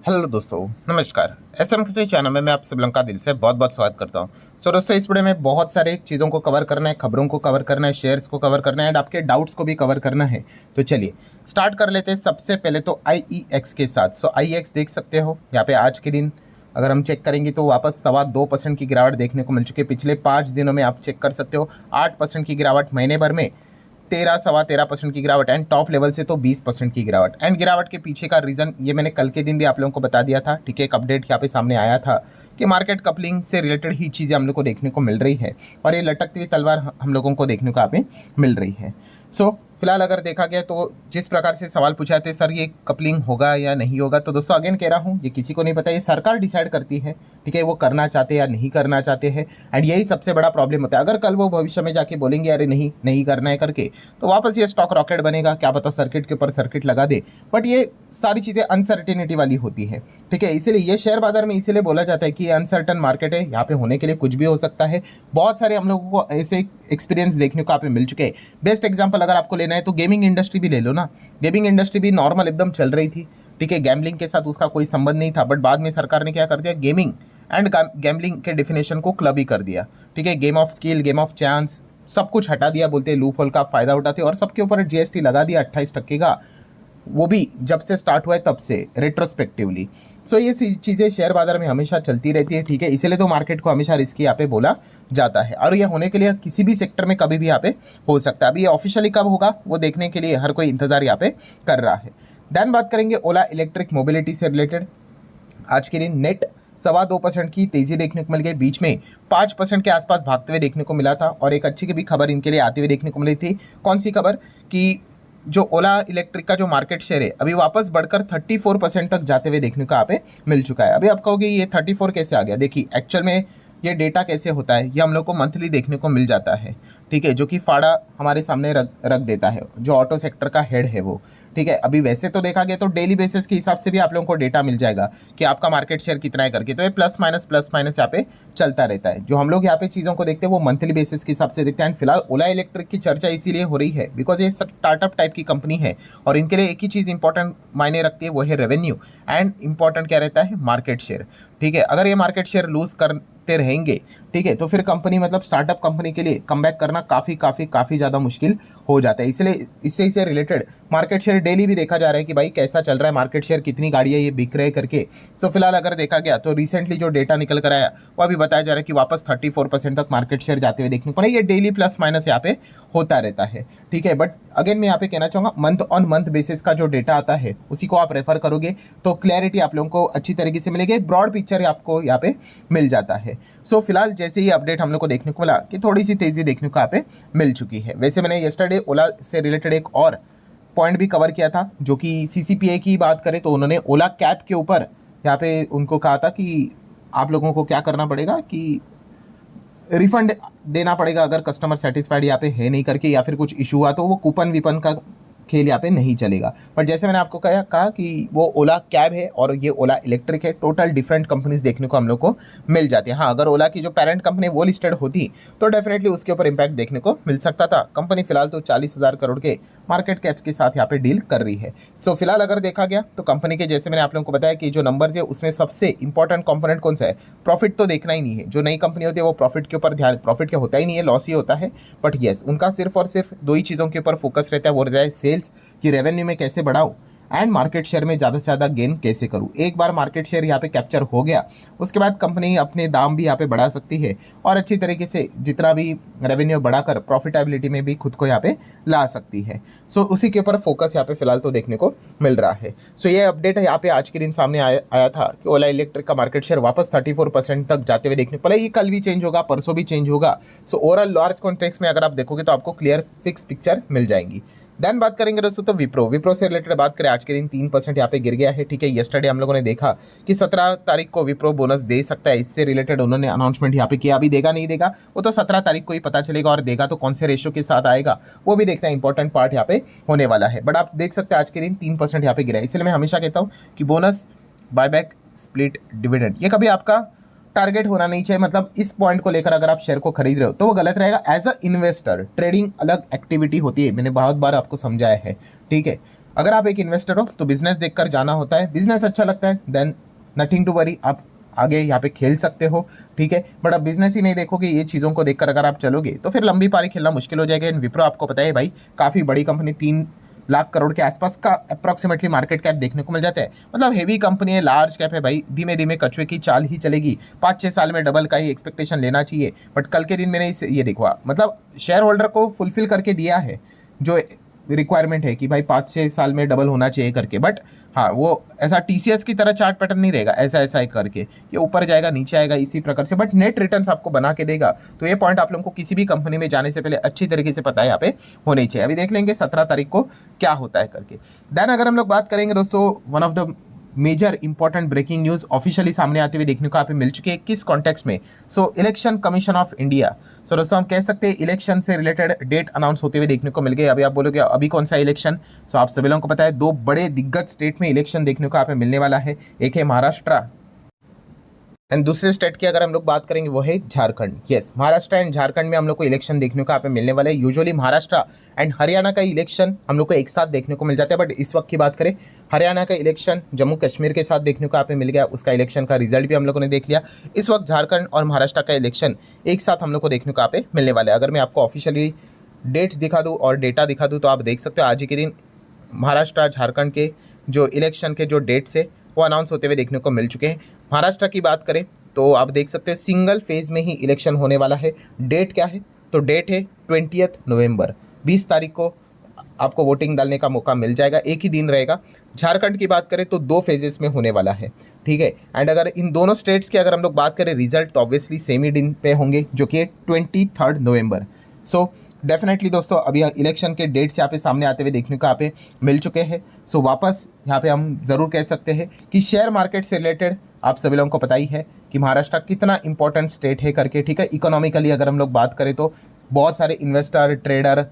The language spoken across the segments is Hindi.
हेलो दोस्तों, नमस्कार। एसएम किसी चैनल में मैं आप सब लोगों का दिल से बहुत बहुत स्वागत करता हूं। दोस्तों, इस वीडियो में बहुत सारे चीज़ों को कवर करना है, खबरों को कवर करना है, शेयर्स को कवर करना है एंड आपके डाउट्स को भी कवर करना है। तो चलिए स्टार्ट कर लेते हैं। सबसे पहले तो IEX के साथ। IEX देख सकते हो यहाँ पे आज के दिन अगर हम चेक करेंगे तो वापस 2.25% की गिरावट देखने को मिल चुकी है। पिछले 5 दिनों में आप चेक कर सकते हो 8% की गिरावट, महीने भर में 13-13.25% की गिरावट एंड टॉप लेवल से तो 20% की गिरावट। एंड गिरावट के पीछे का रीज़न ये मैंने कल के दिन भी आप लोगों को बता दिया था। ठीक है, एक अपडेट यहाँ पे सामने आया था कि मार्केट कपलिंग से रिलेटेड ही चीज़ें हम लोग को देखने को मिल रही है और ये लटकती हुई तलवार हम लोगों को देखने को यहाँ पे मिल रही है। फिलहाल अगर देखा गया तो जिस प्रकार से सवाल पूछा थे सर ये कपलिंग होगा या नहीं होगा, तो दोस्तों अगेन कह रहा हूँ ये किसी को नहीं पता, ये सरकार डिसाइड करती है। ठीक है, वो करना चाहते या नहीं करना चाहते हैं एंड यही सबसे बड़ा प्रॉब्लम होता है। अगर कल वो भविष्य में जाके बोलेंगे अरे नहीं नहीं करना है करके, तो वापस ये स्टॉक रॉकेट बनेगा, क्या पता सर्किट के ऊपर सर्किट लगा दे। बट ये सारी चीज़ें अनसर्टेनिटी वाली होती है। ठीक है, इसीलिए ये शेयर बाजार में इसीलिए बोला जाता है कि ये अनसर्टन मार्केट है, यहाँ पे होने के लिए कुछ भी हो सकता है। बहुत सारे हम लोगों को ऐसे एक्सपीरियंस देखने को यहाँ पे मिल चुके हैं। बेस्ट एग्जांपल अगर आपको लेना है तो गेमिंग इंडस्ट्री भी ले लो ना। गेमिंग इंडस्ट्री भी नॉर्मल एकदम चल रही थी। ठीक है, गैम्बलिंग के साथ उसका कोई संबंध नहीं था, बट बाद में सरकार ने क्या कर दिया, गेमिंग एंड गैम्बलिंग के डिफिनेशन को क्लब ही कर दिया। ठीक है, game of skill, game of chance सब कुछ हटा दिया, बोलते लूप होल का फायदा उठाते और सबके ऊपर GST लगा दिया 28% का, वो भी जब से स्टार्ट हुआ है तब से रेट्रोस्पेक्टिवली। ये चीज़ें शेयर बाजार में हमेशा चलती रहती है। ठीक है, इसीलिए तो मार्केट को हमेशा रिस्की यहाँ पे बोला जाता है और ये होने के लिए किसी भी सेक्टर में कभी भी यहाँ पे हो सकता है। अभी ये ऑफिशियली कब होगा वो देखने के लिए हर कोई इंतजार यहाँ पे कर रहा है। देन बात करेंगे ओला इलेक्ट्रिक मोबिलिटी से रिलेटेड। आज के दिन नेट 2.25% की तेजी देखने को मिल गई, बीच में 5% के आसपास भागते हुए देखने को मिला था और एक अच्छी की भी खबर इनके लिए आते हुए देखने को मिली थी। कौन सी खबर कि जो ओला इलेक्ट्रिक का जो मार्केट शेयर है अभी वापस बढ़कर 34% तक जाते हुए देखने को यहाँ पे मिल चुका है। अभी आप कहोगे ये 34 कैसे आ गया, देखिए एक्चुअल में ये डेटा कैसे होता है, ये हम लोग को मंथली देखने को मिल जाता है। ठीक है, जो कि फाड़ा हमारे सामने रख देता है जो ऑटो सेक्टर का हेड है वो। ठीक है, अभी वैसे तो देखा गया तो डेली बेसिस के हिसाब से भी आप लोगों को डेटा मिल जाएगा कि आपका मार्केट शेयर कितना है करके, तो ये प्लस माइनस यहाँ पे चलता रहता है। जो हम लोग यहाँ पे चीज़ों को देखते हैं वो मंथली बेसिस के हिसाब से देखते हैं। एंड फिलहाल ओला इलेक्ट्रिक की चर्चा इसीलिए हो रही है बिकॉज ये स्टार्टअप टाइप की कंपनी है और इनके लिए एक ही चीज़ इंपॉर्टेंट मायने रखती है, वो है रेवेन्यू एंड इंपॉर्टेंट क्या रहता है, मार्केट शेयर। ठीक है, अगर ये मार्केट शेयर लूज करते रहेंगे, ठीक है, तो फिर कंपनी मतलब स्टार्टअप कंपनी के लिए कमबैक करना काफ़ी ज़्यादा मुश्किल हो जाता है। इसलिए इससे रिलेटेड मार्केट शेयर डेली भी देखा जा रहा है कि भाई कैसा चल रहा है मार्केट शेयर, कितनी गाड़ियाँ ये बिक रहे करके। फिलहाल अगर देखा गया तो रिसेंटली जो डेटा निकल कर आया वो अभी बताया जा रहा है कि वापस 34% तक मार्केट शेयर जाते हुए देखने को नहीं, ये डेली प्लस माइनस यहाँ पे होता रहता है। ठीक है, बट अगेन मैं यहाँ पे कहना चाहूँगा मंथ ऑन मंथ बेसिस का जो डेटा आता है उसी को आप रेफर करोगे तो क्लैरिटी आप लोगों को अच्छी तरीके से मिलेगी, ब्रॉड पिक्चर आपको यहाँ पे मिल जाता है। फिलहाल जैसे ही अपडेट हम लोग को देखने को मिला कि थोड़ी सी तेज़ी देखने को यहाँ पे मिल चुकी है। वैसे मैंने येस्टरडे ओला से रिलेटेड एक और पॉइंट भी कवर किया था जो कि CCPI की बात करें तो उन्होंने ओला कैब के ऊपर यहाँ पे उनको कहा था कि आप लोगों को क्या करना पड़ेगा कि रिफंड देना पड़ेगा अगर कस्टमर सेटिस्फाइड यहाँ पे है नहीं करके, या फिर कुछ इशू हुआ तो वो कूपन विपन का खेल यहाँ पे नहीं चलेगा। बट जैसे मैंने आपको कहा कि वो ओला कैब है और ये ओला इलेक्ट्रिक है, टोटल डिफरेंट कंपनीज देखने को हम लोग को मिल जाती है। हाँ, अगर ओला की जो पेरेंट कंपनी वो लिस्टेड होती तो डेफिनेटली उसके ऊपर इम्पैक्ट देखने को मिल सकता था। कंपनी फिलहाल तो 40,000 करोड़ के मार्केट कैप के साथ यहाँ पे डील कर रही है। फिलहाल अगर देखा गया तो कंपनी के जैसे मैंने आप लोगों को बताया कि जो नंबर्स है उसमें सबसे इंपॉर्टेंट कंपोनेंट कौन सा है, प्रॉफिट तो देखना ही नहीं है। जो नई कंपनी होती है वो प्रॉफिट के ऊपर ध्यान, प्रॉफिट क्या होता ही नहीं है, लॉस ही होता है। बट येस, उनका सिर्फ और सिर्फ 2 ही चीज़ों के ऊपर फोकस रहता है, वो रहता है सेल्स की रेवेन्यू में कैसे बढ़ाऊँ एंड मार्केट शेयर में ज़्यादा से ज़्यादा गेन कैसे करूँ। एक बार मार्केट शेयर यहाँ पे कैप्चर हो गया उसके बाद कंपनी अपने दाम भी यहाँ पे बढ़ा सकती है और अच्छी तरीके से जितना भी रेवेन्यू बढ़ाकर प्रॉफिटेबिलिटी में भी खुद को यहाँ पे ला सकती है। उसी के ऊपर फोकस यहाँ पे फिलहाल तो देखने को मिल रहा है। ये अपडेट है यहाँ पे आज के दिन सामने आया था कि ओला इलेक्ट्रिक का मार्केट शेयर वापस 34% तक जाते हुए देखने को मिला। ये कल भी चेंज होगा, परसों भी चेंज होगा। ओवरऑल लार्ज कॉन्टेक्स्ट में अगर आप देखोगे तो आपको क्लियर फिक्स पिक्चर मिल जाएंगी। देन बात करेंगे दोस्तों तो विप्रो से रिलेटेड बात करें, आज के दिन 3% यहाँ पे गिर गया है। ठीक है, येस्टरडे हम लोगों ने देखा कि 17 तारीख को विप्रो बोनस दे सकता है, इससे रिलेटेड उन्होंने अनाउंसमेंट यहाँ पे किया। अभी देगा नहीं देगा वो तो 17 तारीख को ही पता चलेगा, और देगा तो कौन से रेशियो के साथ आएगा वो भी देखना इंपॉर्टेंट पार्ट यहाँ पे होने वाला है। बट आप देख सकते हैं आज के दिन 3% यहाँ पे गिरा है। इसलिए मैं हमेशा कहता हूँ कि बोनस, बायबैक, स्प्लिट, डिविडेंड ये कभी आपका टारगेट होना नहीं चाहिए। मतलब इस पॉइंट को लेकर अगर आप शेयर को खरीद रहे हो तो वो गलत रहेगा। एज अ इन्वेस्टर ट्रेडिंग अलग एक्टिविटी होती है, मैंने बहुत बार आपको समझाया है। ठीक है, अगर आप एक इन्वेस्टर हो तो बिजनेस देखकर जाना होता है, बिजनेस अच्छा लगता है देन नथिंग टू वरी, आप आगे यहाँ पे खेल सकते हो, ठीक है। बट अब बिजनेस ही नहीं देखोगे, ये चीज़ों को देखकर अगर आप चलोगे तो फिर लंबी पारी खेलना मुश्किल हो जाएगा। इन विप्रो आपको पता है भाई काफ़ी बड़ी कंपनी, 3 लाख करोड़ के आसपास का अप्रॉक्सीमेटली मार्केट कैप देखने को मिल जाता है। मतलब हेवी कंपनी है, लार्ज कैप है भाई, धीमे धीमे कछुए की चाल ही चलेगी, 5-6 साल में डबल का ही एक्सपेक्टेशन लेना चाहिए। बट कल के दिन मैंने ये देखा, मतलब शेयर होल्डर को फुलफिल करके दिया है जो रिक्वायरमेंट है कि भाई 5-6 साल में डबल होना चाहिए करके। बट हाँ, वो ऐसा टीसीएस की तरह चार्ट पैटर्न नहीं रहेगा, ऐसा ऐसा ही करके ये ऊपर जाएगा नीचे आएगा इसी प्रकार से, बट नेट रिटर्न्स आपको बना के देगा। तो ये पॉइंट आप लोगों को किसी भी कंपनी में जाने से पहले अच्छी तरीके से पता है यहाँ पे होनी चाहिए। अभी देख लेंगे 17 तारीख को क्या होता है करके। देन अगर हम लोग बात करेंगे दोस्तों, one of the major important breaking news officially सामने आते हुए देखने को यहाँ पे मिल चुकी है। किस कॉन्टेक्स्ट में? सो इलेक्शन कमीशन ऑफ इंडिया। सो दोस्तों हम कह सकते हैं इलेक्शन से रिलेटेड डेट अनाउंस होते हुए देखने को मिल गए। अभी आप बोलोगे अभी कौन सा इलेक्शन? सो आप सभी लोगों को पता है 2 बड़े दिग्गज स्टेट में इलेक्शन देखने को यहाँ पे मिलने वाला है। एक है महाराष्ट्र एंड दूसरे स्टेट की अगर हम लोग बात करेंगे वो है झारखंड। यस, महाराष्ट्र एंड झारखंड में हम लोग को इलेक्शन देखने को यहाँ पे मिलने वाला है। यूजुअली महाराष्ट्र एंड हरियाणा का इलेक्शन हम लोग को एक साथ देखने को मिल जाता है, बट इस वक्त की बात करें हरियाणा का इलेक्शन जम्मू कश्मीर के साथ देखने को यहाँ पे मिल गया, उसका इलेक्शन का रिजल्ट भी हम लोगों ने देख लिया। इस वक्त झारखंड और महाराष्ट्र का इलेक्शन एक साथ हम लोग को देखने को यहाँ पे मिलने वाला है। अगर मैं आपको ऑफिशियली डेट्स दिखा दूँ और डेटा दिखा दूँ तो आप देख सकते हो आज ही के दिन महाराष्ट्र झारखंड के जो इलेक्शन के जो डेट्स है वो अनाउंस होते हुए देखने को मिल चुके हैं। महाराष्ट्र की बात करें तो आप देख सकते हैं सिंगल फेज में ही इलेक्शन होने वाला है। डेट क्या है? तो डेट है 20 नवंबर, 20 तारीख को आपको वोटिंग डालने का मौका मिल जाएगा, एक ही दिन रहेगा। झारखंड की बात करें तो 2 फेजेस में होने वाला है, ठीक है। एंड अगर इन दोनों स्टेट्स की अगर हम लोग बात करें रिजल्ट तो ऑब्वियसली सेम ही दिन पे होंगे जो कि 23 नवंबर। सो डेफिनेटली दोस्तों अभी इलेक्शन के डेट्स यहाँ पे सामने आते हुए देखने को यहाँ पे मिल चुके हैं। सो वापस यहाँ पे हम ज़रूर कह सकते हैं कि शेयर मार्केट से रिलेटेड आप सभी लोगों को पता ही है कि महाराष्ट्र कितना इंपॉर्टेंट स्टेट है करके, ठीक है। इकोनॉमिकली अगर हम लोग बात करें तो बहुत सारे इन्वेस्टर ट्रेडर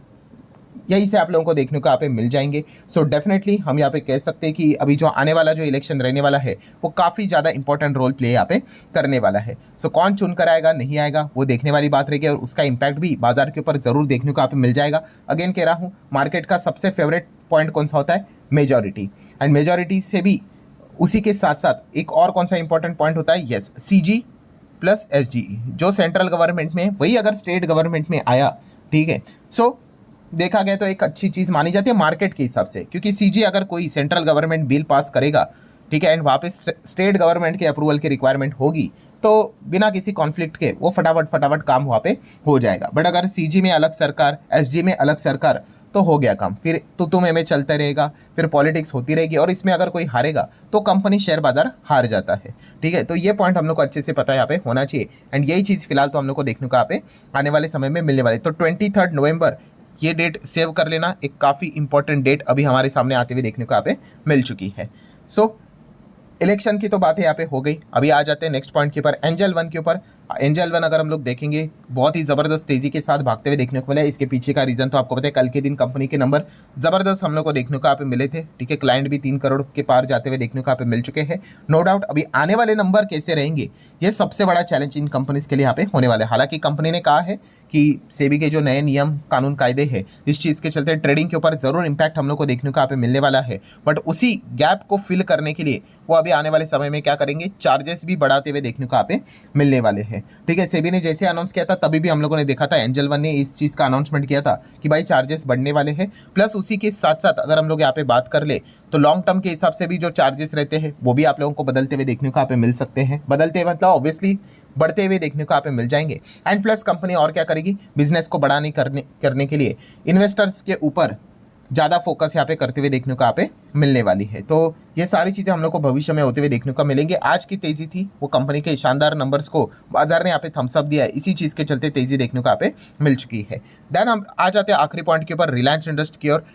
यही से आप लोगों को देखने को यहाँ पे मिल जाएंगे। सो डेफिनेटली हम यहाँ पे कह सकते हैं कि अभी जो आने वाला जो इलेक्शन रहने वाला है वो काफ़ी ज़्यादा इंपॉर्टेंट रोल प्ले यहाँ पे करने वाला है। सो कौन चुनकर आएगा नहीं आएगा वो देखने वाली बात रहेगी और उसका इम्पैक्ट भी बाजार के ऊपर ज़रूर देखने को यहाँ पे मिल जाएगा। अगेन कह रहा हूँ, मार्केट का सबसे फेवरेट पॉइंट कौन सा होता है? मेजॉरिटी। एंड मेजॉरिटी से भी उसी के साथ साथ एक और कौन सा इंपॉर्टेंट पॉइंट होता है? यस, CG प्लस SG जो सेंट्रल गवर्नमेंट में, वही अगर स्टेट गवर्नमेंट में आया, ठीक है। सो देखा गया तो एक अच्छी चीज़ मानी जाती है मार्केट के हिसाब से, क्योंकि CG अगर कोई सेंट्रल गवर्नमेंट बिल पास करेगा, ठीक है, एंड वहाँ पे स्टेट गवर्नमेंट के अप्रूवल की रिक्वायरमेंट होगी तो बिना किसी कॉन्फ्लिक्ट के वो फटाफट काम वहाँ पे हो जाएगा। बट अगर CG में अलग सरकार, SG में अलग सरकार तो हो गया काम, फिर तुम में चलता रहेगा, फिर पॉलिटिक्स होती रहेगी और इसमें अगर कोई हारेगा तो कंपनी शेयर बाजार हार जाता है, ठीक है। तो ये पॉइंट हम लोग को अच्छे से पता है यहाँ पे होना चाहिए एंड यही चीज़ फिलहाल तो हम लोग को देखने को यहाँ पे आने वाले समय में मिलने वाली। तो 23 नवंबर ये डेट सेव कर लेना, एक काफ़ी इंपॉर्टेंट डेट अभी हमारे सामने आते हुए देखने को यहाँ पे मिल चुकी है। सो इलेक्शन की तो बातें यहाँ पे हो गई। अभी आ जाते हैं नेक्स्ट पॉइंट के ऊपर, एंजल वन के ऊपर। एंजल वन अगर हम लोग देखेंगे बहुत ही ज़बरदस्त तेज़ी के साथ भागते हुए देखने को मिला है। इसके पीछे का रीज़न तो आपको पता है, कल के दिन कंपनी के नंबर ज़बरदस्त हम लोग को देखने को यहाँ पे मिले थे, ठीक है। क्लाइंट भी 3 करोड़ के पार जाते हुए देखने को यहाँ पे मिल चुके हैं। नो डाउट अभी आने वाले नंबर कैसे रहेंगे ये सबसे बड़ा चैलेंज इन कंपनीज के लिए यहाँ पे होने वाला है। हालांकि कंपनी ने कहा है कि सेबी के जो नए नियम कानून कायदे हैं इस चीज़ के चलते ट्रेडिंग के ऊपर ज़रूर इम्पैक्ट हम लोग को देखने को यहाँ पे मिलने वाला है, बट उसी गैप को फिल करने के लिए वो अभी आने वाले समय में क्या करेंगे, चार्जेस भी बढ़ाते हुए देखने को यहाँ पे मिलने वाले हैं, ठीक है। सेबी ने जैसे अनाउंस किया था तभी भी हम लोगों ने देखा था, एंजल वन ने इस चीज़ का अनाउंसमेंट किया था कि भाई चार्जेस बढ़ने वाले हैं। प्लस उसी के साथ साथ अगर हम लोग यहाँ पे बात कर ले तो लॉन्ग टर्म के हिसाब से भी जो चार्जेस रहते हैं वो भी आप लोगों को बदलते हुए देखने को यहाँ पे मिल सकते हैं। बदलते हुए मतलब ऑब्वियसली बढ़ते हुए देखने को यहाँ पे मिल जाएंगे। एंड प्लस कंपनी और क्या करेगी, बिजनेस को बढ़ाने करने के लिए इन्वेस्टर्स के ऊपर ज़्यादा फोकस यहाँ पे करते हुए देखने को यहाँ पे मिलने वाली है। तो ये सारी चीज़ें हम लोग को भविष्य में होते हुए देखने को मिलेंगे। आज की तेज़ी थी वो कंपनी के शानदार नंबर्स को बाजार ने यहाँ पे थम्स अप दिया है, इसी चीज़ के चलते तेज़ी देखने को यहाँ पे मिल चुकी है। देन हम आ जाते हैं आखिरी पॉइंट के ऊपर, रिलायंस इंडस्ट्री की ओर।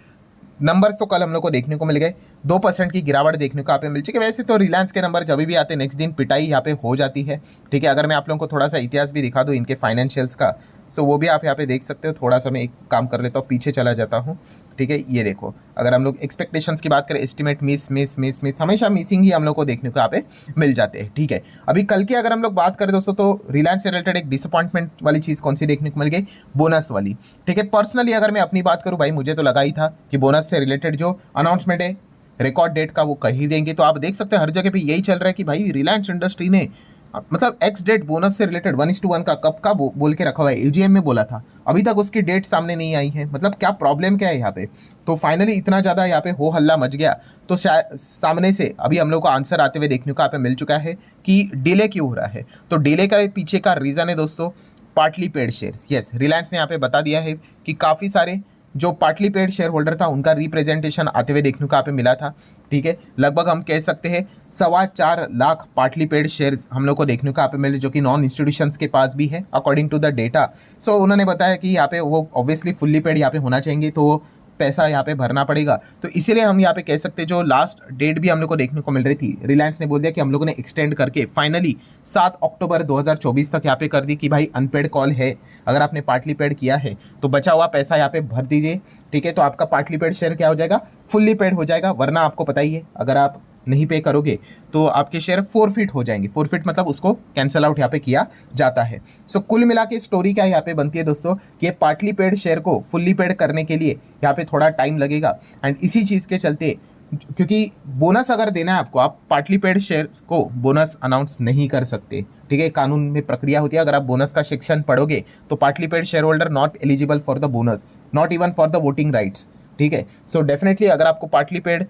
नंबर्स तो कल हम लोग को देखने को मिल गए, 2% की गिरावट देखने को यहाँ पे मिल चुकी है। वैसे तो रिलायंस के नंबर जब भी आते नेक्स्ट दिन पिटाई यहाँ पे हो जाती है, ठीक है। अगर मैं आप लोगों को थोड़ा सा इतिहास भी दिखा दूँ इनके फाइनेंशियल्स का, सो वो भी आप यहाँ पे देख सकते हो। थोड़ा सा मैं एक काम कर लेता हूँ, पीछे चला जाता हूँ ठीक है, ये देखो अगर हम लोग एक्सपेक्टेशंस की बात करें, estimate miss miss miss miss, हमेशा मिसिंग ही हम लोग को देखने को यहाँ पे मिल जाते हैं। ठीक है, अभी कल की अगर हम लोग बात करें दोस्तों, तो रिलायंस से रिलेटेड एक डिसअपॉइंटमेंट वाली चीज़ कौन सी देखने को मिल गई, बोनस वाली। ठीक है, पर्सनली अगर मैं अपनी बात करूँ भाई, मुझे तो लगा ही था कि बोनस से रिलेटेड जो अनाउंसमेंट है रिकॉर्ड डेट का वो कहीं देंगे। तो आप देख सकते हैं हर जगह पे यही चल रहा है कि भाई रिलायंस इंडस्ट्री ने मतलब एक्स डेट बोनस से रिलेटेड 1:1 का कब का बोल के रखा हुआ है, एजीएम में बोला था, अभी तक उसकी डेट सामने नहीं आई है। मतलब क्या प्रॉब्लम क्या है यहाँ पे। तो फाइनली इतना ज़्यादा यहाँ पे हो हल्ला मच गया, तो शायद सामने से अभी हम लोग को आंसर आते हुए देखने को यहाँ पे मिल चुका है कि डिले क्यों हो रहा है। तो डिले का पीछे का रीज़न है दोस्तों partly paid shares. Yes, Reliance ने यहाँ पे बता दिया है कि काफ़ी सारे जो पार्टली पेड शेयर होल्डर था उनका रिप्रेजेंटेशन आते हुए देखने को यहाँ पे मिला था। ठीक है, लगभग हम कह सकते हैं 4.25 लाख पार्टली पेड शेयर्स हम लोग को देखने को यहाँ पे मिले, जो कि नॉन इंस्टीट्यूशंस के पास भी है अकॉर्डिंग टू द डेटा। सो उन्होंने बताया कि यहाँ पे वो ऑब्वियसली फुल्ली पेड यहाँ पे होना चाहिए, तो पैसा यहाँ पे भरना पड़ेगा। तो इसीलिए हम यहाँ पे कह सकते हैं जो लास्ट डेट भी हम लोग को देखने को मिल रही थी, रिलायंस ने बोल दिया कि हम लोगों ने एक्सटेंड करके फाइनली 7 अक्टूबर 2024 तक यहाँ पे कर दी कि भाई अनपेड कॉल है, अगर आपने पार्टली पेड किया है तो बचा हुआ पैसा यहाँ पे भर दीजिए। ठीक है, तो आपका पार्टली पेड शेयर क्या हो जाएगा, फुल्ली पेड हो जाएगा। वरना आपको पता ही है अगर आप नहीं पे करोगे तो आपके शेयर फोरफिट हो जाएंगे। फोरफिट मतलब उसको कैंसिल आउट यहाँ पे किया जाता है। सो कुल मिला के स्टोरी क्या यहाँ पे बनती है दोस्तों कि पार्टली पेड शेयर को फुल्ली पेड करने के लिए यहाँ पे थोड़ा टाइम लगेगा। एंड इसी चीज़ के चलते, क्योंकि बोनस अगर देना है आपको, आप पार्टली पेड शेयर को बोनस अनाउंस नहीं कर सकते। ठीक है, कानून में प्रक्रिया होती है, अगर आप बोनस का सेक्शन पढ़ोगे तो partly paid share holder not eligible for the bonus, not even for the voting rights. ठीक है, सो डेफिनेटली अगर आपको पार्टली पेड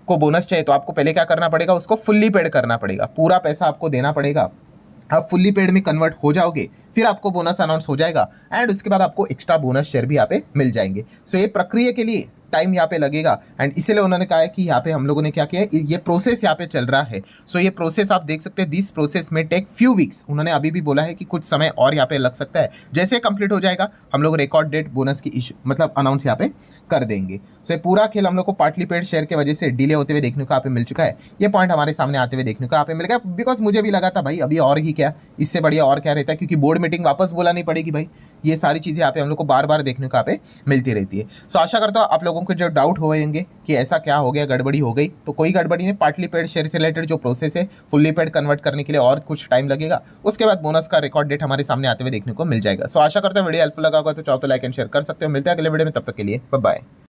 को बोनस चाहिए तो आपको पहले क्या करना पड़ेगा, उसको फुल्ली पेड करना पड़ेगा, पूरा पैसा आपको देना पड़ेगा। आप फुल्ली पेड में कन्वर्ट हो जाओगे, फिर आपको बोनस अनाउंस हो जाएगा एंड उसके बाद आपको एक्स्ट्रा बोनस शेयर भी यहाँ पे मिल जाएंगे। सो ये प्रक्रिया के लिए टाइम यहाँ पे लगेगा एंड इसीलिए उन्होंने कहा है कि यहाँ पे हम लोगों ने क्या किया है, ये प्रोसेस यहाँ पे चल रहा है। सो ये प्रोसेस आप देख सकते हैं, दिस प्रोसेस में टेक फ्यू वीक्स। उन्होंने अभी भी बोला है कि कुछ समय और यहाँ पे लग सकता है। जैसे कंप्लीट हो जाएगा हम लोग रिकॉर्ड डेट बोनस की इशू मतलब अनाउंस यहाँ पे कर देंगे। सो ये पूरा खेल हम लोग को पार्टली पेड शेयर की वजह से डिले होते हुए देखने को यहाँ पे मिल चुका है। ये पॉइंट हमारे सामने आते हुए देखने को यहाँ पे मिल गया, बिकॉज मुझे भी लगा था भाई अभी और ही क्या, इससे बढ़िया और क्या रहता है, क्योंकि बोर्ड मीटिंग वापस बुलानी पड़ेगी भाई। ये सारी चीज़ें यहाँ पे हम लोग को बार बार देखने को यहाँ पे मिलती रहती है। सो आशा करता हूँ आप लोगों को जो डाउट होंगे कि ऐसा क्या हो गया, गड़बड़ी हो गई, तो कोई गड़बड़ी नहीं। पार्टली पेड शेयर से रिलेटेड जो प्रोसेस है फुल्ली पेड कन्वर्ट करने के लिए और कुछ टाइम लगेगा, उसके बाद बोनस का रिकॉर्ड डेट हमारे सामने आते हुए देखने को मिल जाएगा। सो आशा करता हूँ वीडियो हेल्पफुल लगा होगा, तो चाहो तो लाइक एंड शेयर कर सकते हो। मिलते हैं अगले वीडियो में, तब तक के लिए बाय बाय।